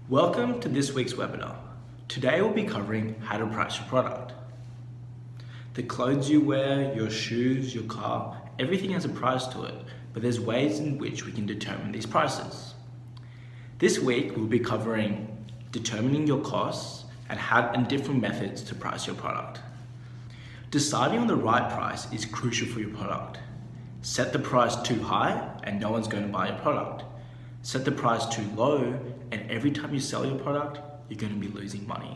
Welcome to this week's webinar. Today we'll be covering how to price your product. The clothes you wear, your shoes, your car, everything has a price to it, but there's ways in which we can determine these prices. This week we'll be covering determining your costs and different methods to price your product. Deciding on the right price is crucial for your product. Set the price too high and no one's going to buy your product. Set the price too low, and every time you sell your product, you're going to be losing money.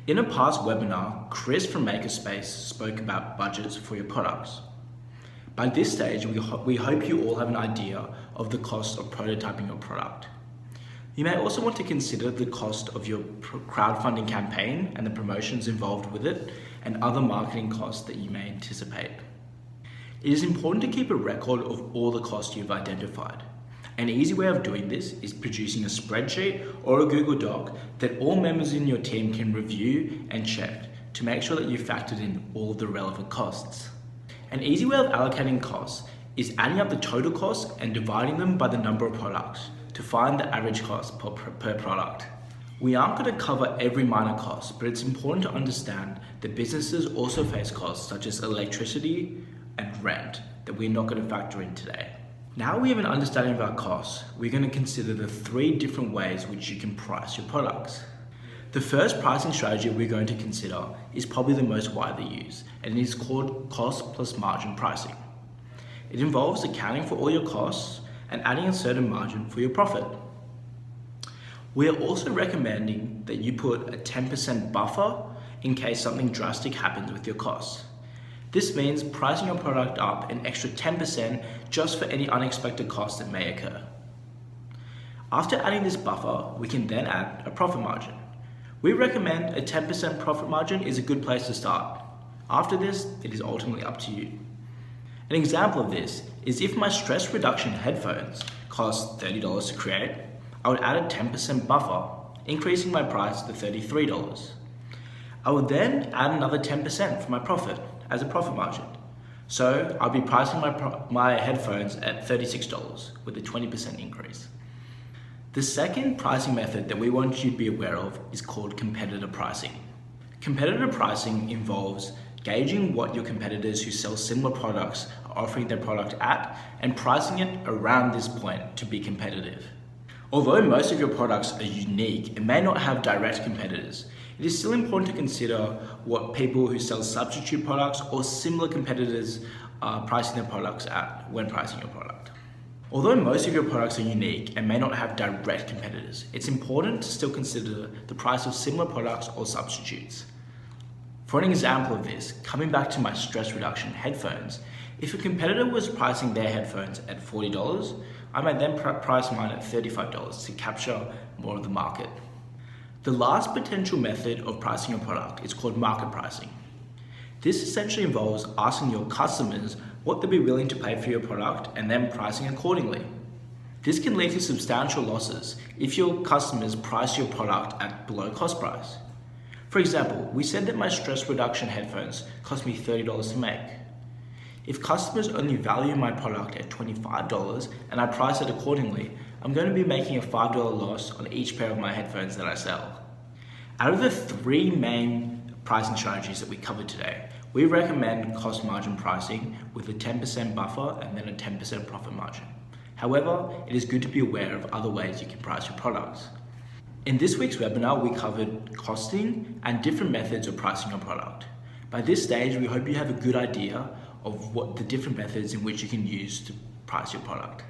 In a past webinar, Chris from Makerspace spoke about budgets for your products. By this stage, we hope you all have an idea of the cost of prototyping your product. You may also want to consider the cost of your crowdfunding campaign and the promotions involved with it, and other marketing costs that you may anticipate. It is important to keep a record of all the costs you've identified. An easy way of doing this is producing a spreadsheet or a Google Doc that all members in your team can review and check to make sure that you factored in all of the relevant costs. An easy way of allocating costs is adding up the total costs and dividing them by the number of products to find the average cost per product. We aren't going to cover every minor cost, but it's important to understand that businesses also face costs such as electricity and rent that we're not going to factor in today. Now we have an understanding of our costs, we're going to consider the 3 different ways which you can price your products. The first pricing strategy we're going to consider is probably the most widely used, and it is called cost plus margin pricing. It involves accounting for all your costs and adding a certain margin for your profit. We are also recommending that you put a 10% buffer in case something drastic happens with your costs. This means pricing your product up an extra 10% just for any unexpected costs that may occur. After adding this buffer, we can then add a profit margin. We recommend a 10% profit margin is a good place to start. After this, it is ultimately up to you. An example of this is if my stress reduction headphones cost $30 to create, I would add a 10% buffer, increasing my price to $33. I would then add another 10% for my profit as a profit margin. So I'll be pricing my headphones at $36 with a 20% increase. The second pricing method that we want you to be aware of is called competitor pricing. Competitor pricing involves gauging what your competitors who sell similar products are offering their product at and pricing it around this point to be competitive. Although most of your products are unique and may not have direct competitors, it is still important to consider what people who sell substitute products or similar competitors are pricing their products at when pricing your product. Although most of your products are unique and may not have direct competitors, it's important to still consider the price of similar products or substitutes. For an example of this, coming back to my stress reduction headphones, if a competitor was pricing their headphones at $40, I might then price mine at $35 to capture more of the market. The last potential method of pricing your product is called market pricing. This essentially involves asking your customers what they'll be willing to pay for your product and then pricing accordingly. This can lead to substantial losses if your customers price your product at below cost price. For example, we said that my stress reduction headphones cost me $30 to make. If customers only value my product at $25 and I price it accordingly, I'm going to be making a $5 loss on each pair of my headphones that I sell. Out of the 3 main pricing strategies that we covered today, we recommend cost margin pricing with a 10% buffer and then a 10% profit margin. However, it is good to be aware of other ways you can price your products. In this week's webinar, we covered costing and different methods of pricing your product. By this stage, we hope you have a good idea of what the different methods in which you can use to price your product.